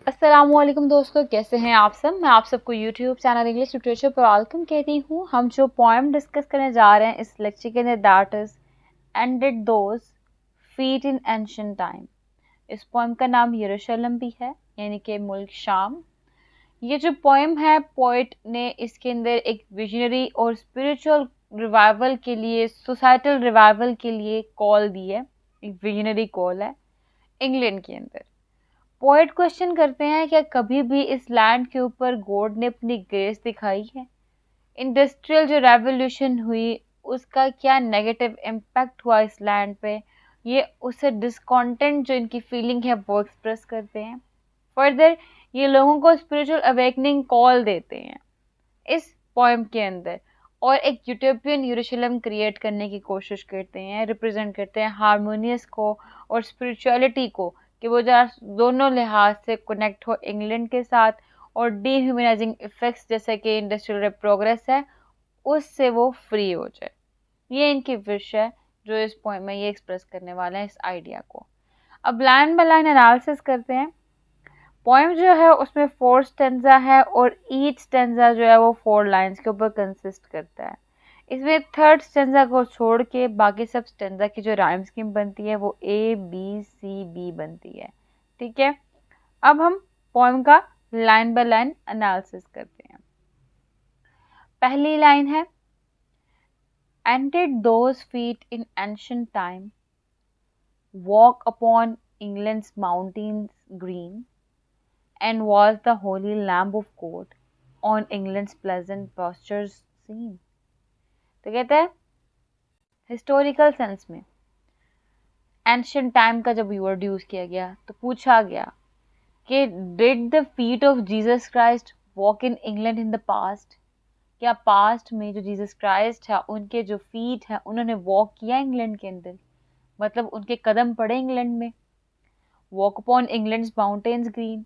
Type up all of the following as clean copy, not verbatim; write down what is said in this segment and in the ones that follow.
अस्सलामुअलैकुम दोस्तों, कैसे हैं आप सब। मैं आप सबको यूट्यूब चैनल इंग्लिश लिटरेचर पर वेलकम कहती हूँ। हम जो पोएम डिस्कस करने जा रहे हैं इस लेक्चर के अंदर, that is ended those feet in ancient time. इस पोएम का नाम यरूशलेम भी है, यानी कि मुल्क शाम। ये जो पोएम है, पोइट ने इसके अंदर एक विजनरी और स्पिरिचुअल रिवाइवल के लिए, सोसाइटल रिवाइवल के लिए कॉल दी है। एक विजनरी कॉल है इंग्लैंड के अंदर। पोएट क्वेश्चन करते हैं, क्या कभी भी इस लैंड के ऊपर गॉड ने अपनी ग्रेस दिखाई है। इंडस्ट्रियल जो रेवोल्यूशन हुई उसका क्या नेगेटिव इम्पैक्ट हुआ इस लैंड पे, ये उससे डिस्कॉन्टेंट जो इनकी फीलिंग है वो एक्सप्रेस करते हैं। फर्दर ये लोगों को स्पिरिचुअल अवेकनिंग कॉल देते हैं इस पोएम के अंदर, और एक यूटोपियन यरूशलेम क्रिएट करने की कोशिश करते हैं, रिप्रेजेंट करते हैं हारमोनियस को और स्पिरिचुअलिटी को, कि वो जरा दोनों लिहाज से कनेक्ट हो इंग्लैंड के साथ, और डीह्यूमनाइजिंग इफेक्ट्स जैसे कि इंडस्ट्रियल प्रोग्रेस है उससे वो फ्री हो जाए। ये इनकी विश है जो इस पॉइंट में ये एक्सप्रेस करने वाले हैं इस आइडिया को। अब लाइन बाय लाइन एनालिसिस करते हैं। पोएम जो है उसमें 4 स्टेंजा है और ईच स्टेंजा जो है वो 4 लाइंस के ऊपर कंसिस्ट करता है। इसमें थर्ड स्टेंजा को छोड़ के बाकी सब स्टेंजा की जो राइम स्कीम बनती है वो A B C B बनती है। ठीक है, अब हम पोएम का लाइन बाय लाइन एनालिसिस करते हैं। पहली लाइन है, Ended those feet in ancient time, walk upon England's mountains green, and was the holy lamb of God on England's pleasant pastures seen। तो कहते हैं हिस्टोरिकल सेंस में ancient time का जब वर्ड यूज किया गया तो पूछा गया कि did the feet of Jesus Christ walk in England in the past. क्या पास्ट में जो जीसस क्राइस्ट है उनके जो फीट है उन्होंने वॉक किया इंग्लैंड के अंदर, मतलब उनके कदम पड़े इंग्लैंड में। Walk upon England's mountains green,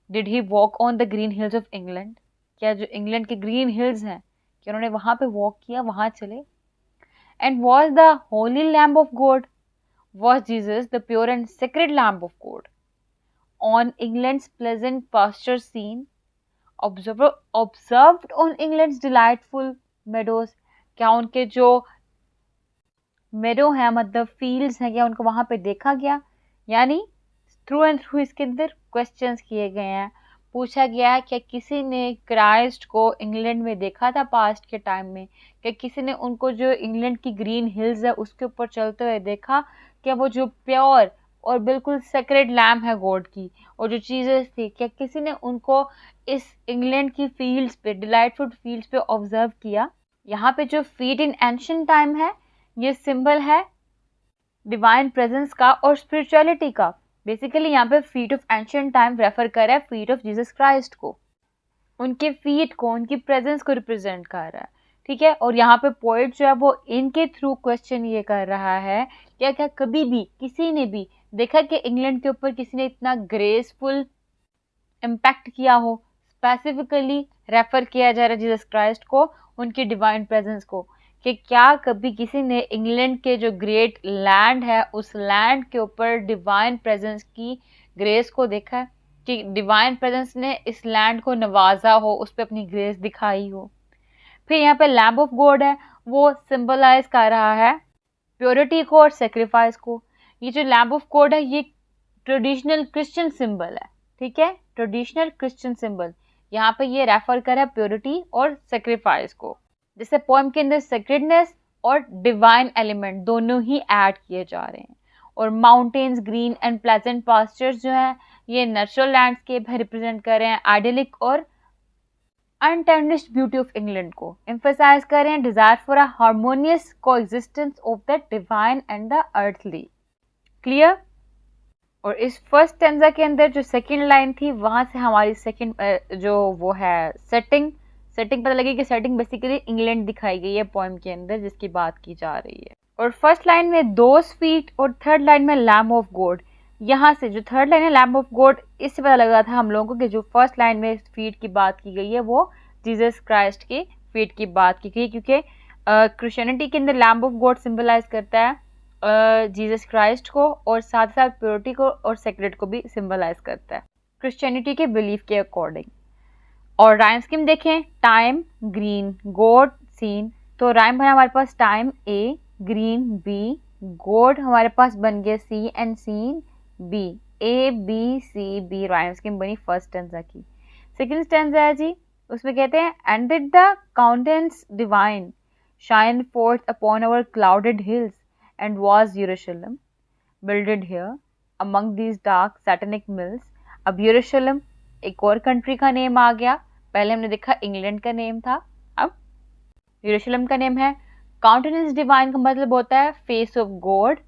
did he walk on the green hills of England. क्या जो इंग्लैंड के ग्रीन हिल्स हैं क्या उन्होंने वहां पे वॉक किया, वहां चले। And was the holy lamb of God, was Jesus the pure and sacred lamb of God on England's pleasant pasture seen, observed on England's delightful meadows। क्या उनके जो मेडो है मतलब फील्ड्स हैं क्या उनको वहां पे देखा गया। यानी थ्रू एंड थ्रू इसके अंदर क्वेश्चंस किए गए हैं। पूछा गया है क्या किसी ने क्राइस्ट को इंग्लैंड में देखा था पास्ट के टाइम में। क्या किसी ने उनको जो इंग्लैंड की ग्रीन हिल्स है उसके ऊपर चलते हुए देखा। क्या वो जो प्योर और बिल्कुल सेक्रेड लैम्ब है गॉड की और जो चीजें थी क्या किसी ने उनको इस इंग्लैंड की फील्ड्स पे, डिलाइटफुल फील्ड्स पे ऑब्जर्व किया। यहाँ पे जो फीट इन एंशिएंट टाइम है ये सिंबल है डिवाइन प्रेजेंस का और स्पिरिचुअलिटी का। बेसिकली यहाँ पे feet of ancient time refer कर रहा है फीट ऑफ जीसस क्राइस्ट को, उनके फीट को, उनकी प्रेजेंस को रिप्रेजेंट कर रहा है। ठीक है, और यहाँ पे पोएट जो है वो इनके थ्रू क्वेश्चन ये कर रहा है क्या क्या कभी भी किसी ने भी देखा कि इंग्लैंड के ऊपर किसी ने इतना ग्रेसफुल इम्पैक्ट किया हो। स्पेसिफिकली रेफर किया जा रहा है जीसस क्राइस्ट को, उनकी डिवाइन प्रेजेंस को, कि क्या कभी किसी ने इंग्लैंड के जो ग्रेट लैंड है उस लैंड के ऊपर डिवाइन प्रेजेंस की ग्रेस को देखा है, कि डिवाइन प्रेजेंस ने इस लैंड को नवाजा हो, उस पर अपनी ग्रेस दिखाई हो। फिर यहाँ पे लैम्ब ऑफ गॉड है वो सिंबलाइज कर रहा है प्योरिटी को और सेक्रीफाइस को। ये जो लैम्ब ऑफ गॉड है ये ट्रेडिशनल क्रिश्चियन सिंबल है। ठीक है, ट्रेडिशनल क्रिश्चियन सिंबल यहाँ पे ये रेफर कर रहा है प्योरिटी और सेक्रीफाइस को। जैसे पोएम के अंदर सेक्रेडनेस और डिवाइन एलिमेंट दोनों ही ऐड किए जा रहे हैं। और mountains green and pleasant pastures जो है ये नेचुरल लैंडस्केप है, रिप्रेजेंट कर रहे हैं आइडियलिक और अनटार्निश्ड ब्यूटी ऑफ इंग्लैंड को, एम्फेसाइज कर रहे हैं desire for a harmonious coexistence of the divine and the earthly. Clear. और इस फर्स्ट स्टैंजा के अंदर जो सेकंड लाइन थी वहां से हमारी सेकंड जो वो है सेटिंग पता लगी कि सेटिंग बेसिकली इंग्लैंड दिखाई गई है पोएम के अंदर जिसकी बात की जा रही है। और फर्स्ट लाइन में दोस फीट और थर्ड लाइन में लैम्ब ऑफ गॉड। यहाँ से जो थर्ड लाइन है लैम्ब ऑफ गॉड, इससे पता लगा था हम लोगों को कि जो फर्स्ट लाइन में फीट की बात की गई है वो जीसस क्राइस्ट की फीट की बात की गई, क्योंकि क्रिश्चियनिटी के अंदर लैम्ब ऑफ गॉड सिंबलाइज करता है जीसस क्राइस्ट को और साथ साथ प्योरिटी को और सेक्रेट को भी सिंबलाइज करता है। क्रिश्चियनिटी के बिलीफ के अकॉर्डिंग। और राइम स्कीम देखें, टाइम ग्रीन, गोड सीन, तो राइम बना हमारे पास time A, green B, god हमारे पास बन गया C and seen B, A B C B, rhyme scheme बनी फर्स्ट स्टैंजा की। सेकंड स्टैंजा है जी, उसमें कहते हैं and did the countenance divine shine forth upon our clouded hills and was Jerusalem builded here among these dark satanic mills. अब Jerusalem एक और कंट्री का नेम आ गया, पहले हमने देखा इंग्लैंड का नेम था, अब यरूशलेम का नेम है। काउंटेनेंस डिवाइन का मतलब होता है फेस ऑफ गॉड,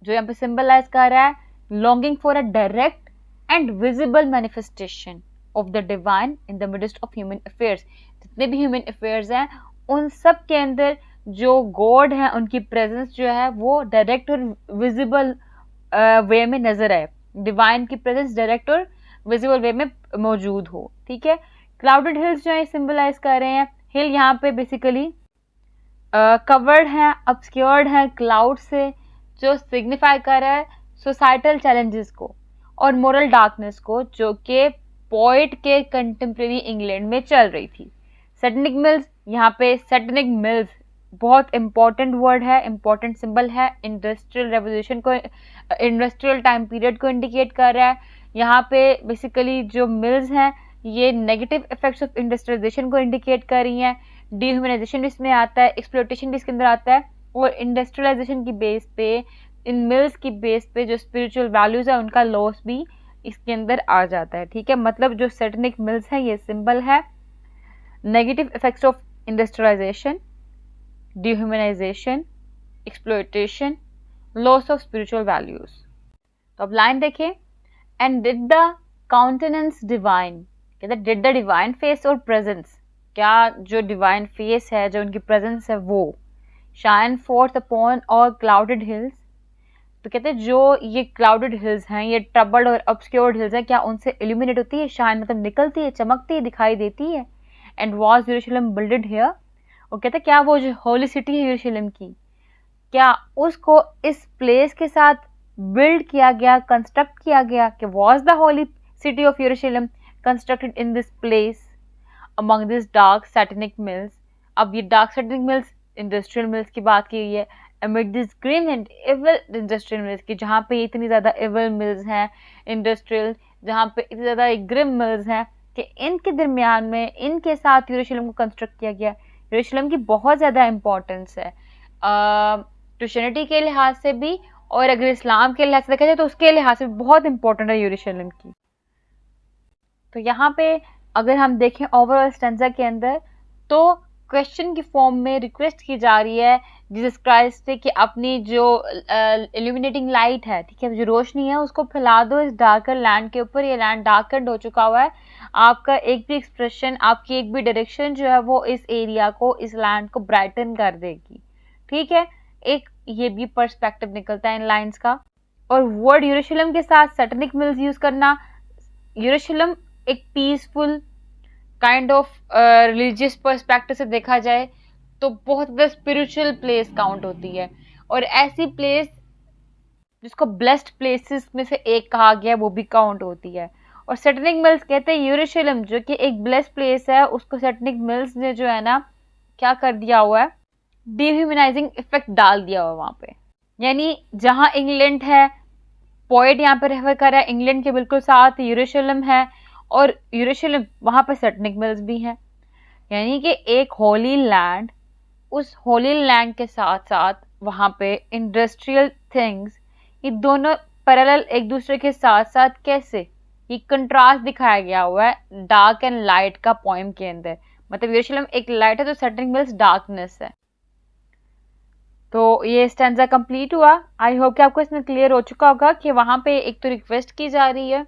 जो यहाँ पे सिंबलाइज कर रहा है longing for a direct and visible manifestation of the divine in the midst of human affairs. जितने भी ह्यूमन अफेयर्स हैं उन सब के अंदर जो गॉड है उनकी प्रेजेंस जो है वो डायरेक्ट और विजिबल वे में नजर आए, डिवाइन की प्रेजेंस डायरेक्ट और विजिबल वे में मौजूद हो। ठीक है, क्लाउडेड हिल्स जो है सिंबलाइज कर रहे हैं, हिल यहाँ पे बेसिकली कवर्ड है, ऑब्सक्योर्ड है क्लाउड से, जो सिग्निफाई कर रहा है सोसाइटल चैलेंजेस को और मोरल डार्कनेस को, जो कि पोइट के कंटेम्प्रेरी इंग्लैंड में चल रही थी। सैटेनिक मिल्स, यहाँ पे सैटेनिक मिल्स बहुत इंपॉर्टेंट वर्ड है, इंपॉर्टेंट सिंबल है, इंडस्ट्रियल रेवोल्यूशन को, इंडस्ट्रियल टाइम पीरियड को इंडिकेट कर रहा है। यहाँ पे बेसिकली जो मिल्स हैं ये नेगेटिव इफेक्ट्स ऑफ इंडस्ट्रियलाइजेशन को इंडिकेट कर रही हैं, डिह्यूमनाइजेशन इसमें आता है, एक्सप्लॉयटेशन भी इसके अंदर आता है, और इंडस्ट्रियलाइजेशन की बेस पे, इन मिल्स की बेस पे जो स्पिरिचुअल वैल्यूज है उनका लॉस भी इसके अंदर आ जाता है। ठीक है, मतलब जो सैटेनिक मिल्स है ये सिंबल है negative effects of industrialization, dehumanization, exploitation, loss of spiritual values. तो अब लाइन देखें, and did the countenance divine, कहते डिड द डिवाइन फेस और प्रेजेंस, क्या जो डिवाइन फेस है, जो उनकी प्रेजेंस है वो शाइन फोर्थ अपॉन और क्लाउडेड हिल्स, तो कहते हैं जो ये क्लाउडेड हिल्स हैं, ये ट्रबल्ड और ऑब्सक्योर्ड हिल्स हैं, क्या उनसे इल्यूमिनेट होती है, शाइन मतलब निकलती है, चमकती है, दिखाई देती है। And was Jerusalem builded here, और कहते हैं क्या वो जो होली सिटी है यरूशलेम की, क्या उसको इस प्लेस के साथ बिल्ड किया गया, कंस्ट्रक्ट किया गया, कि was the holy city of Jerusalem constructed in this place among this dark satanic mills. अब ये dark satanic mills industrial mills की बात की गई है, amid this grim and evil industrial mills की, जहाँ पे इतनी ज़्यादा evil mills हैं इंडस्ट्रियल, जहाँ पे इतनी ज़्यादा ग्रिम मिल्स हैं, कि इनके दरमियान में इनके साथ यरूशलेम को कंस्ट्रक्ट किया गया। यरूशलेम की बहुत ज़्यादा इम्पोर्टेंस है क्रिश्चियनिटी के लिहाज से भी, और अगर इस्लाम के लिहाज से देखा जाए तो उसके लिहाज से बहुत इंपॉर्टेंट है यरूशलेम की। तो यहाँ पे अगर हम देखें ओवरऑल स्टैंजा के अंदर, तो क्वेश्चन की फॉर्म में रिक्वेस्ट की जा रही है जीसस क्राइस्ट से कि अपनी जो इल्यूमिनेटिंग लाइट है, ठीक है, जो रोशनी है उसको फैला दो इस डार्कर लैंड के ऊपर। ये लैंड डार्कड हो चुका हुआ है, आपका एक भी एक्सप्रेशन, आपकी एक भी डायरेक्शन जो है वो इस एरिया को, इस लैंड को ब्राइटन कर देगी। ठीक है, एक ये भी पर्सपेक्टिव निकलता है इन लाइंस का। और वर्ड यरूशलेम के साथ सैटेनिक मिल्स यूज करना, यरूशलेम एक peaceful kind of religious perspective से देखा जाए तो बहुत ज़्यादा स्पिरिचुअल प्लेस काउंट होती है, और ऐसी प्लेस जिसको ब्लेस्ड प्लेसेस में से एक कहा गया वो भी काउंट होती है। और सैटेनिक मिल्स कहते हैं यरूशलेम जो कि एक ब्लेस्ड प्लेस है, उसको सैटेनिक मिल्स ने जो है ना क्या कर दिया हुआ है, डिह्यूमनाइजिंग इफेक्ट डाल दिया हुआ वहाँ पे। यानी जहाँ इंग्लैंड है, पॉइंट यहाँ पे रेफर कर रहा है इंग्लैंड के बिल्कुल साथ यरूशलेम है, और यरूशलेम वहाँ पे सैटेनिक मिल्स भी हैं। यानी कि एक होली लैंड, उस होली लैंड के साथ साथ वहाँ पे इंडस्ट्रियल थिंग्स, ये दोनों पैरेलल एक दूसरे के साथ साथ कैसे, ये कंट्रास्ट दिखाया गया हुआ है डार्क एंड लाइट का पोएम के अंदर। मतलब यरूशलेम एक लाइट है तो सैटेनिक मिल्स डार्कनेस है। तो ये स्टैंजा कंप्लीट हुआ। आई होप कि आपको इसमें क्लियर हो चुका होगा कि वहाँ पे एक तो रिक्वेस्ट की जा रही है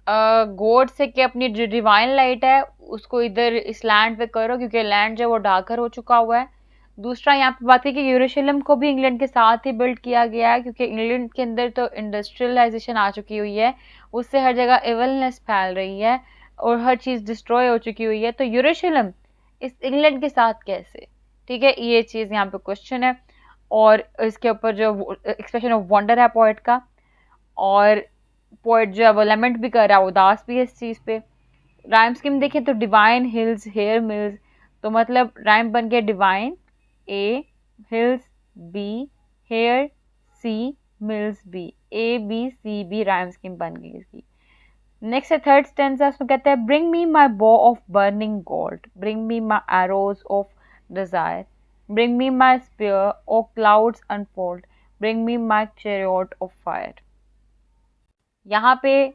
गॉड से कि अपनी जो डिवाइन लाइट है उसको इधर इस लैंड पे करो, क्योंकि लैंड जो वो डार्कर हो चुका हुआ है। दूसरा यहाँ पे बात है कि यरूशलेम को भी इंग्लैंड के साथ ही बिल्ड किया गया है, क्योंकि इंग्लैंड के अंदर तो इंडस्ट्रियलाइजेशन आ चुकी हुई है, उससे हर जगह एविलनेस फैल रही है और हर चीज़ डिस्ट्रॉय हो चुकी हुई है। तो यरूशलेम इस इंग्लैंड के साथ कैसे, ठीक है, ये चीज़ यहाँ पे क्वेश्चन है। और इसके ऊपर जो एक्सप्रेशन ऑफ वंडर है पोएट का। और पोएट जो है वो लेमेंट भी कर रहा है, उदास भी है इस चीज़ पे। राइम स्कीम देखें तो डिवाइन हिल्स हेयर मिल्स, तो मतलब राइम बन गया divine A, hills B, here C, mills B, A B C B rhyme scheme बन गई इसकी। नेक्स्ट है थर्ड स्टेंजा, उसमें कहता है bring me my bow of burning gold, bring me my arrows of desire, bring me my spear O clouds unfold, bring me my chariot of fire. यहाँ पे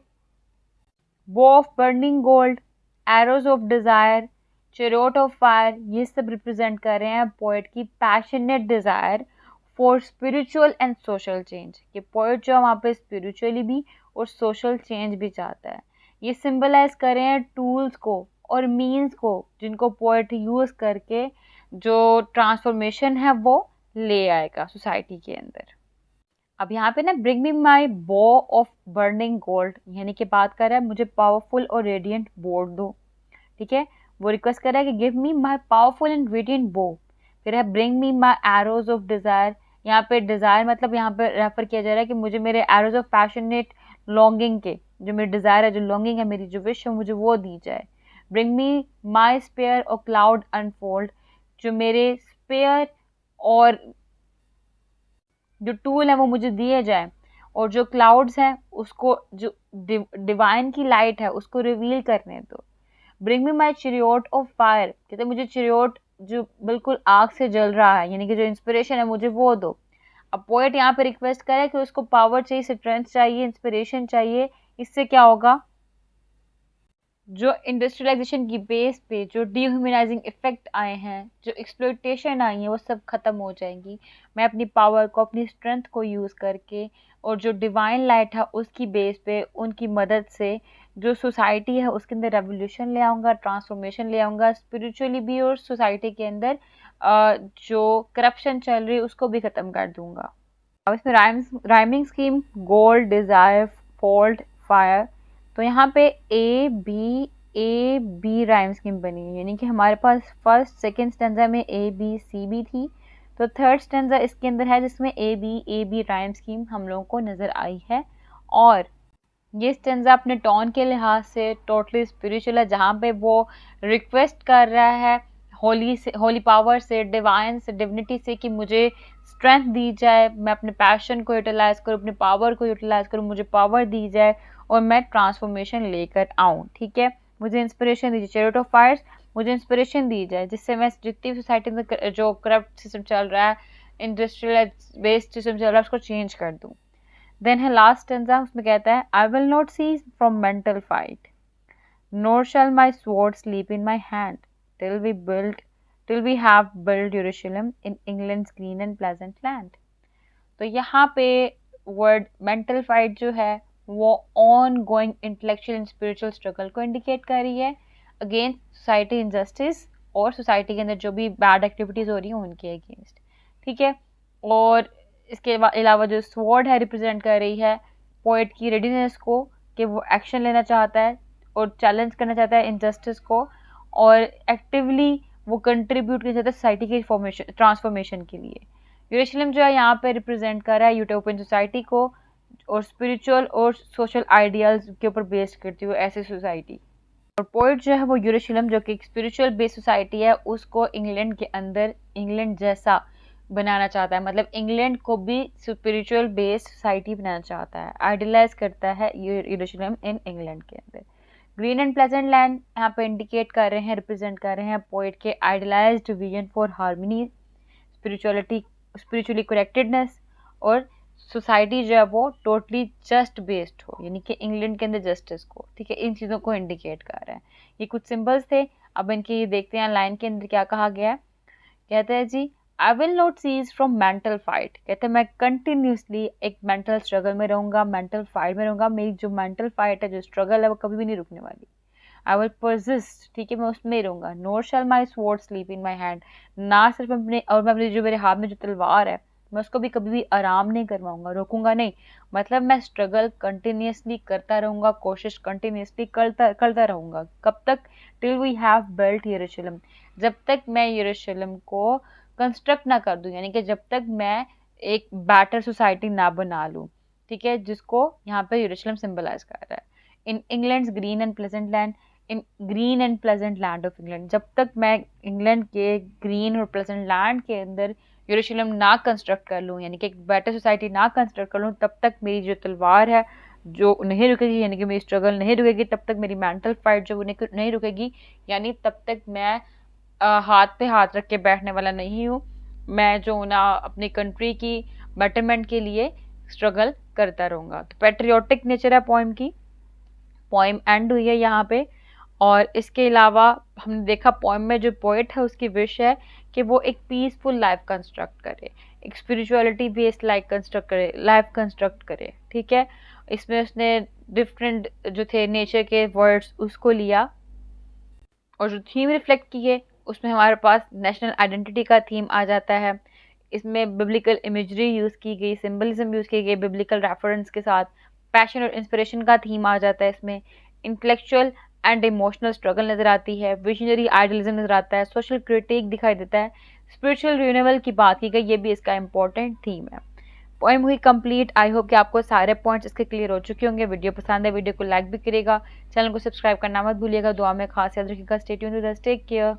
bow of burning gold, arrows of desire, chariot of fire, ये सब represent कर रहे हैं poet की passionate desire for spiritual and social change. कि poet जो है वहाँ पे स्पिरिचुअली भी और सोशल चेंज भी चाहता है। ये सिंबलाइज कर रहे हैं टूल्स को और मीन्स को जिनको पोएट यूज करके जो ट्रांसफॉर्मेशन है वो ले आएगा सोसाइटी के अंदर। अब यहाँ पे ना bring me my bow of burning gold, यानी कि बात कर रहा है मुझे पावरफुल और रेडियंट बोर्ड दो, ठीक है। वो रिक्वेस्ट कर रहा है कि give me my powerful and radiant बो। फिर है bring me my arrows of Dzire, यहाँ पे डिजायर मतलब यहाँ पे रेफर किया जा रहा है कि मुझे मेरे एरोज ऑफ पैशनेट लॉन्गिंग के, जो मेरी डिजायर है, जो लॉन्गिंग है, मेरी जो विश है, मुझे वो दी जाए। ब्रिंग मी माई स्पेयर और क्लाउड अनफोल्ड, जो मेरे स्पेयर और जो टूल है वो मुझे दिए जाए, और जो क्लाउड्स हैं उसको, जो डिवाइन की लाइट है उसको रिवील करने दो। Bring me my chariot of fire, कहते मुझे चिरियोट जो बिल्कुल आग से जल रहा है, यानी कि जो इंस्पिरेशन है मुझे वो दो। अब पोएट यहाँ पे रिक्वेस्ट करे कि उसको पावर चाहिए, स्ट्रेंथ चाहिए, इंस्पिरेशन चाहिए। इससे क्या होगा, जो इंडस्ट्रियलाइजेशन की बेस पे जो डिह्यूमनाइजिंग इफेक्ट आए हैं, जो एक्सप्लॉयटेशन आई है, वो सब खत्म हो जाएंगी। मैं अपनी पावर को, अपनी स्ट्रेंथ को यूज़ करके और जो डिवाइन लाइट है उसकी बेस पे, उनकी मदद से जो सोसाइटी है उसके अंदर रेवोल्यूशन ले आऊँगा, ट्रांसफॉर्मेशन ले आऊँगा, स्पिरिचुअली भी और सोसाइटी के अंदर जो करप्शन चल रही है उसको भी ख़त्म कर दूँगा। अब इसमें rhyming scheme gold, desire, fault, fire, तो यहाँ पे ए बी राइम स्कीम बनी है, यानी कि हमारे पास फर्स्ट सेकंड स्टेंजा में ए बी सी बी थी, तो थर्ड स्टेंजा इसके अंदर है जिसमें ए बी राइम स्कीम हम लोगों को नज़र आई है। और ये स्टेंजा अपने टोन के लिहाज से टोटली स्पिरिचुअल है, जहाँ पे वो रिक्वेस्ट कर रहा है होली पावर से, डिवाइन से, डिविनिटी से कि मुझे स्ट्रेंथ दी जाए, मैं अपने पैशन को यूटिलाइज करूँ, अपने पावर को यूटिलाइज करूँ, मुझे पावर दी जाए और मैं ट्रांसफॉर्मेशन लेकर आऊँ, ठीक है। मुझे इंस्पिरेशन दीजिए, चैरियट ऑफ फायर्स, मुझे इंस्पिरेशन दी जाए जिससे मैं जितनी सोसाइटी में जो करप्ट सिस्टम चल रहा है, इंडस्ट्रियल बेस्ड सिस्टम चल रहा है, उसको चेंज कर दूँ। देन है लास्ट स्टेंजा, उसमें कहता है I will not cease from mental fight, nor shall my sword sleep in my hand till we have built Jerusalem in England's green and pleasant land। तो यहाँ पे वर्ड मेंटल फाइट जो है वो on going intellectual and spiritual struggle को indicate कर रही है अगेंस्ट सोसाइटी इनजस्टिस और सोसाइटी के अंदर जो भी बैड एक्टिविटीज़ हो रही हैं उनके अगेंस्ट, ठीक है। और इसके अलावा जो स्वॉर्ड है रिप्रेजेंट कर रही है पोएट की रेडीनेस को, कि वो एक्शन लेना चाहता है और चैलेंज करना चाहता है इनजस्टिस को, और एक्टिवली वो कंट्रीब्यूट करना चाहता है सोसाइटी की फॉर्मेशन ट्रांसफॉर्मेशन के लिए। यरूशलेम जो है यहाँ पे रिप्रेजेंट कर रहा है यूटोपियन सोसाइटी को और स्पिरिचुअल और सोशल आइडियाल्स के ऊपर बेस्ड करती हुई ऐसी सोसाइटी। और पोइट जो है वो यरूशलेम जो कि एक स्पिरिचुअल बेस्ड सोसाइटी है उसको इंग्लैंड के अंदर इंग्लैंड जैसा बनाना चाहता है, मतलब इंग्लैंड को भी स्पिरिचुअल बेस्ड सोसाइटी बनाना चाहता है, आइडियलाइज करता है यरूशलेम इन इंग्लैंड के अंदर। ग्रीन एंड प्लेजेंट लैंड यहाँ पे इंडिकेट कर रहे हैं, रिप्रेजेंट कर रहे हैं पोइट के idealised vision for harmony, spiritually correctedness और सोसाइटी जो है वो टोटली जस्ट बेस्ड हो, यानी कि इंग्लैंड के अंदर जस्टिस को, ठीक है। इन चीज़ों को इंडिकेट कर रहा है। ये कुछ सिंबल्स थे, अब इनके देखते हैं लाइन के अंदर क्या कहा गया है। कहते हैं जी I will not cease from mental fight, कहते हैं मैं कंटिन्यूसली एक मेंटल स्ट्रगल में रहूँगा, मेंटल फाइट में रहूँगा, मेरी जो मेंटल फाइट है, जो स्ट्रगल है वो कभी भी नहीं रुकने वाली। आई विल परसिस्ट, ठीक है, मैं उसमें ही रहूँगा। Nor shall my sword sleep in my hand, ना सिर्फ अपने और मैं अपनी जो मेरे हाथ में जो तलवार है मैं उसको भी कभी भी आराम नहीं करवाऊंगा, रोकूंगा नहीं, मतलब मैं स्ट्रगल कंटिन्यूसली करता रहूँगा, कोशिश कंटिन्यूसली करता रहूँगा। कब तक? टिल वी हैव बिल्ट यरूशलेम, जब तक मैं यरूशलेम को कंस्ट्रक्ट ना कर दूं, यानी कि जब तक मैं एक बेटर सोसाइटी ना बना लूं। ठीक है, जिसको यहाँ पे यरूशलेम सिंबलाइज कर रहा है। In England green and pleasant land, in green and pleasant land of England, जब तक मैं इंग्लैंड के ग्रीन और प्लेजेंट लैंड के अंदर यरूशलेम ना कंस्ट्रक्ट कर लूँ, यानी कि एक बेटर सोसाइटी ना कंस्ट्रक्ट कर लूँ, तब तक मेरी जो तलवार है जो नहीं रुकेगी, यानी कि मेरी स्ट्रगल नहीं रुकेगी, तब तक मेरी मेंटल फाइट जो नहीं रुकेगी, यानी तब तक मैं हाथ पे हाथ रख के बैठने वाला नहीं हूँ। मैं जो ना अपनी कंट्री की बेटरमेंट के लिए स्ट्रगल करता रहूँगा। तो पेट्रियोटिक नेचर है पोइम की, पोइम एंड हुई है यहाँ पे। और इसके अलावा हमने देखा पोइम में जो पोइट है उसकी विश है कि वो एक पीसफुल लाइफ कंस्ट्रक्ट करे, एक स्पिरिचुअलिटी बेस्ड लाइफ कंस्ट्रक्ट करे, ठीक है। इसमें उसने डिफरेंट जो थे नेचर के वर्ड्स उसको लिया और जो थीम रिफ्लेक्ट की है उसमें हमारे पास नेशनल आइडेंटिटी का थीम आ जाता है। इसमें बिब्लिकल इमेजरी यूज़ की गई, सिंबलिज्म यूज़ की गई बिब्लिकल रेफरेंस के साथ, पैशन और इंस्पिरेशन का थीम आ जाता है इसमें, इंटेलेक्चुअल एंड इमोशनल स्ट्रगल नज़र आती है, विजनरी आइडियलिज्म नज़र आता है, सोशल क्रिटिक दिखाई देता है, स्पिरिचुअल रिन्यूअल की बात की गई, ये भी इसका इंपॉर्टेंट थीम है। पोएम हुई कंप्लीट। आई होप कि आपको सारे पॉइंट्स इसके क्लियर हो चुके होंगे। वीडियो पसंद है वीडियो को लाइक भी करिएगा, चैनल को सब्सक्राइब करना मत भूलिएगा, दुआ में खास याद रखिएगा। Stay tuned with us, take care.